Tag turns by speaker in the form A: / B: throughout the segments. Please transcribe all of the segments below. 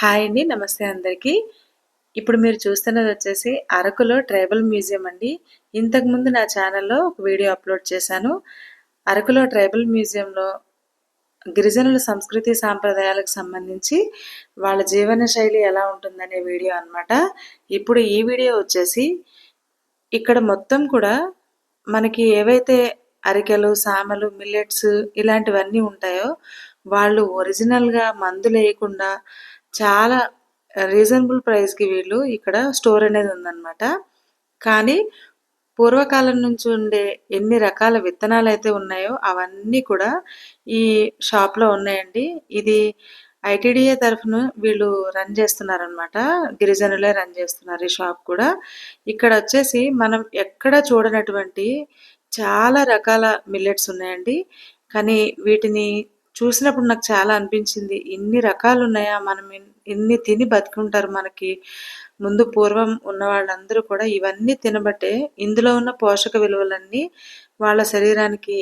A: Hi అండి. నమస్తే అందరికీ. ఇప్పుడు మీరు చూస్తున్నది వచ్చేసి అరకులో ట్రైబల్ మ్యూజియం అండి. ఇంతకుముందు నా ఛానల్‌లో ఒక వీడియో అప్‌లోడ్ చేశాను. అరకులో ట్రైబల్ మ్యూజియంలో గిరిజనుల సంస్కృతి సాంప్రదాయాలకు సంబంధించి వాళ్ళ జీవన శైలి ఎలా ఉంటుందనే వీడియో అన్నమాట. ఇప్పుడు ఈ వీడియో వచ్చేసి ఇక్కడ మొత్తం కూడా మనకి ఏవైతే అరికెలు, సామలు, మిల్లెట్స్ ఇలాంటివన్నీ ఉంటాయో వాళ్ళు ఒరిజినల్‌గా మందులేయకుండా చాలా రీజనబుల్ ప్రైస్‌కి వీళ్ళు ఇక్కడ స్టోర్ అనేది ఉందన్నమాట. కానీ పూర్వకాలం నుంచి ఉండే ఎన్ని రకాల విత్తనాలైతే ఉన్నాయో అవన్నీ కూడా ఈ షాప్‌లో ఉన్నాయండి. ఇది ఐటీడీఏ తరఫున వీళ్ళు రన్ చేస్తున్నారనమాట. గిరిజనులే రన్ చేస్తున్నారు ఈ షాప్ కూడా. ఇక్కడ వచ్చేసి మనం ఎక్కడ చూడనటువంటి చాలా రకాల మిల్లెట్స్ ఉన్నాయండి. కానీ వీటిని చూసినప్పుడు నాకు చాలా అనిపించింది. ఇన్ని రకాలు ఉన్నాయా? మనం ఇన్ని తిని బతికుంటారు మనకి ముందు పూర్వం ఉన్న వాళ్ళందరూ కూడా ఇవన్నీ తినబట్టే ఇందులో ఉన్న పోషక విలువలన్నీ వాళ్ళ శరీరానికి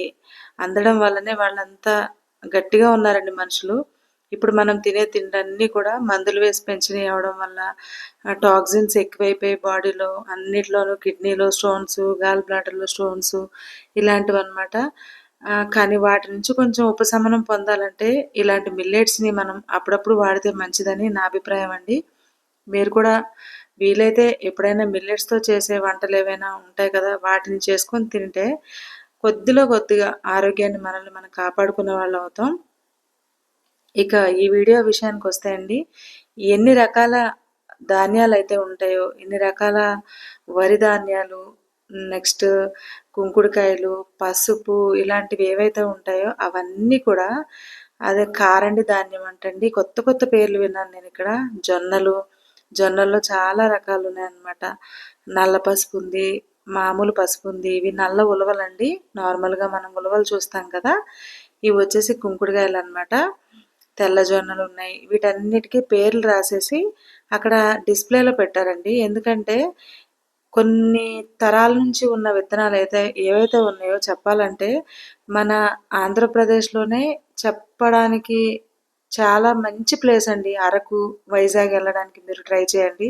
A: అందడం వల్లనే వాళ్ళంతా గట్టిగా ఉన్నారండి మనుషులు. ఇప్పుడు మనం తినే తిండన్నీ కూడా మందులు వేసి పెంచినవి అవ్వడం వల్ల టాక్సిన్స్ ఎక్కువైపోయి బాడీలో అన్నిట్లోనూ కిడ్నీలో స్టోన్స్, గాల్ బ్లాడర్‌లో స్టోన్స్ ఇలాంటివన్నమాట. కానీ వాటి నుంచి కొంచెం ఉపశమనం పొందాలంటే ఇలాంటి మిల్లెట్స్‌ని మనం అప్పుడప్పుడు వాడితే మంచిదని నా అభిప్రాయం అండి. మీరు కూడా వీలైతే ఎప్పుడైనా మిల్లెట్స్‌తో చేసే వంటలేవైనా ఉంటాయి కదా! వాటిని చేసుకొని తింటే కొద్దిలో కొద్దిగా ఆరోగ్యాన్ని మనల్ని మనం కాపాడుకునే వాళ్ళమవుతాం. ఇక ఈ వీడియో విషయానికొస్తే అండి, ఎన్ని రకాల ధాన్యాలైతే ఉంటాయో, ఎన్ని రకాల వరి ధాన్యాలు, నెక్స్ట్ కుంకుడుకాయలు, పసుపు ఇలాంటివి ఏవైతే ఉంటాయో అవన్నీ కూడా అదే కారండి ధాన్యం అంటండి. కొత్త కొత్త పేర్లు విన్నాను నేనిక్కడ. జొన్నలు, జొన్నల్లో చాలా రకాలున్నాయన్నమాట. నల్ల పసుపు ఉంది, మామూలు పసుపు ఉంది. ఇవి నల్ల ఉలవలండి. నార్మల్‌గా మనం ఉలవలు చూస్తాం కదా! ఇవి వచ్చేసి కుంకుడుకాయలన్నమాట. తెల్ల జొన్నలున్నాయి. వీటన్నిటికి పేర్లు రాసేసి అక్కడ డిస్‌ప్లేలో పెట్టారండి. ఎందుకంటే కొన్ని తరాల నుంచి ఉన్న విత్తనాలైతే ఏవైతే ఉన్నాయో చెప్పాలంటే మన ఆంధ్రప్రదేశ్‌లోనే చెప్పడానికి చాలా మంచి ప్లేస్ అండి. అరకు, వైజాగ్ ఎళ్ళడానికి మీరు ట్రై చేయండి.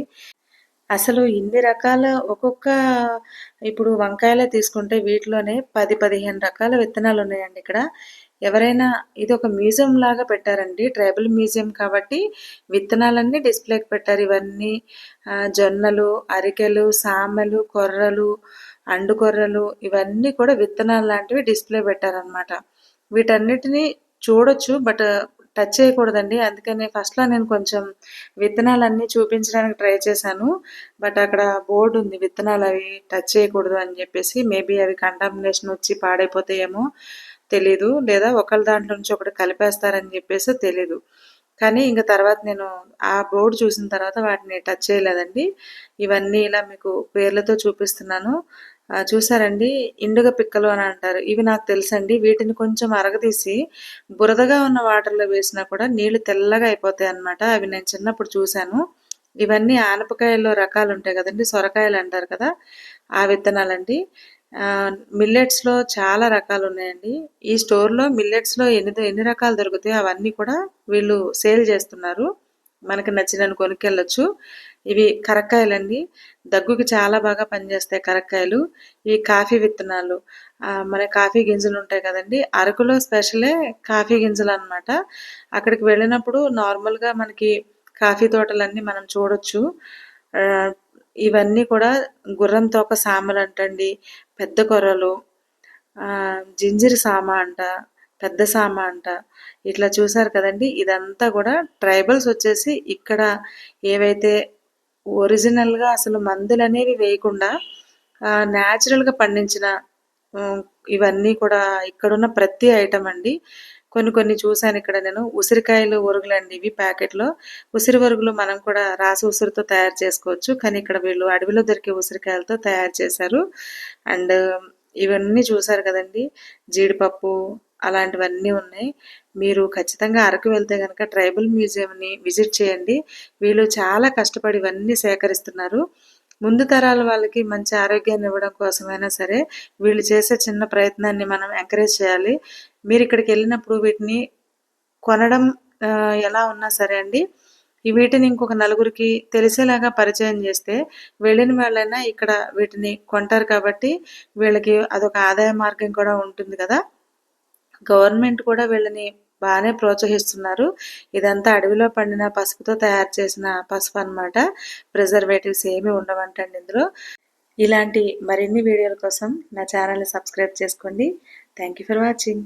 A: అసలు ఇన్ని రకాల ఒక్కొక్క ఇప్పుడు వంకాయలే తీసుకుంటే వీటిలోనే 10, 15 రకాల విత్తనాలున్నాయండి ఇక్కడ. ఎవరైనా ఇది ఒక మ్యూజియం లాగా పెట్టారండి. ట్రైబల్ మ్యూజియం కాబట్టి విత్తనాలన్నీ డిస్‌ప్లేకి పెట్టారు. ఇవన్నీ జొన్నలు, అరికెలు, సామెలు, కొర్రలు, అండు కొర్రలు ఇవన్నీ కూడా విత్తనాలు లాంటివి డిస్‌ప్లే పెట్టారనమాట. వీటన్నిటిని చూడొచ్చు. బట్ టచ్ చేయకూడదండి. అందుకని ఫస్ట్‌లో నేను కొంచెం విత్తనాలన్నీ చూపించడానికి ట్రై చేశాను. బట్ అక్కడ బోర్డ్ ఉంది. విత్తనాలు అవి టచ్ చేయకూడదు అని చెప్పేసి. మేబీ అవి కంటామినేషన్ వచ్చి పాడైపోతాయేమో తెలీదు. లేదా ఒకళ్ళ దాంట్లో నుంచి ఒకటి కలిపేస్తారని చెప్పేసి తెలీదు. కానీ ఇంక తర్వాత నేను ఆ బోర్డ్ చూసిన తర్వాత వాటిని టచ్ చేయలేదండి. ఇవన్నీ ఇలా మీకు పేర్లతో చూపిస్తున్నాను. చూసారండి ఇండుగ పిక్కలు అని అంటారు. ఇవి నాకు తెలుసండి. వీటిని కొంచెం అరగదీసి బురదగా ఉన్న వాటర్‌లో వేసినా కూడా నీళ్లు తెల్లగా అయిపోతాయన్నమాట. అవి నేను చిన్నప్పుడు చూశాను. ఇవన్నీ ఆనపకాయల్లో రకాలుంటాయి కదండీ! సొరకాయలు అంటారు కదా! ఆ విత్తనాలండి. మిల్లెట్స్‌లో చాలా రకాలున్నాయండి. ఈ స్టోర్‌లో మిల్లెట్స్‌లో ఎన్ని రకాలు దొరుకుతాయో అవన్నీ కూడా వీళ్ళు సేల్ చేస్తున్నారు. మనకు నచ్చినన్ని కొనుక్కెళ్ళొచ్చు. ఇవి కరక్కాయలండి. దగ్గుకి చాలా బాగా పనిచేస్తాయి కరక్కాయలు. ఈ కాఫీ విత్తనాలు. మన కాఫీ గింజలుంటాయి కదండీ! అరకులో స్పెషలే కాఫీ గింజలనమాట. అక్కడికి వెళ్ళినప్పుడు నార్మల్‌గా మనకి కాఫీ తోటలన్నీ మనం చూడొచ్చు. ఆహ్, ఇవన్నీ కూడా గుర్రం తోక సామలంటండి, పెద్ద కొర్రలు, జింజిరి సామ అంట, పెద్ద సామ అంట. ఇట్లా చూసారు కదండీ! ఇదంతా కూడా ట్రైబల్స్ వచ్చేసి ఇక్కడ ఏవైతే ఒరిజినల్‌గా అసలు మందులనేవి వేయకుండా న్యాచురల్‌గా పండించిన హ్మ్, ఇవన్నీ కూడా ఇక్కడున్న ప్రతి ఐటెమ్ అండి. కొన్ని కొన్ని చూసాను ఇక్కడ నేను. ఉసిరికాయలు ఒరుగులండి ఇవి ప్యాకెట్‌లో. ఉసిరి ఒరుగులు మనం కూడా రాసి ఉసిరితో తయారు చేసుకోవచ్చు. కానీ ఇక్కడ వీళ్ళు అడవిలో దొరికే ఉసిరికాయలతో తయారు చేశారు. అండ్ ఇవన్నీ చూసారు కదండీ! జీడిపప్పు అలాంటివన్నీ ఉన్నాయి. మీరు ఖచ్చితంగా అరకు వెళ్తే గనక ట్రైబల్ మ్యూజియంని విజిట్ చేయండి. వీళ్ళు చాలా కష్టపడి ఇవన్నీ సేకరిస్తున్నారు. ముందు తరాల వాళ్ళకి మంచి ఆరోగ్యాన్ని ఇవ్వడం కోసమైనా సరే వీళ్ళు చేసే చిన్న ప్రయత్నాన్ని మనం ఎంకరేజ్ చేయాలి. మీరిక్కడికెళ్ళినప్పుడు వీటిని కొనడం ఎలా ఉన్నా సరే అండి, ఈ వీటిని ఇంకొక నలుగురికి తెలిసేలాగా పరిచయం చేస్తే వెళ్ళిన వాళ్ళైనా ఇక్కడ వీటిని కొంటారు కాబట్టి వీళ్ళకి అదొక ఆదాయ మార్గం కూడా ఉంటుంది కదా. గవర్నమెంట్ కూడా వీళ్ళని బాగానే ప్రోత్సహిస్తున్నారు. ఇదంతా అడవిలో పండిన పసుపుతో తయారు చేసిన పసుపు అన్నమాట. ప్రిజర్వేటివ్స్ ఏమీ ఉండవంటండి ఇందులో. ఇలాంటి మరిన్ని వీడియోల కోసం నా ఛానల్ని సబ్స్క్రైబ్ చేసుకోండి. Thank you for watching.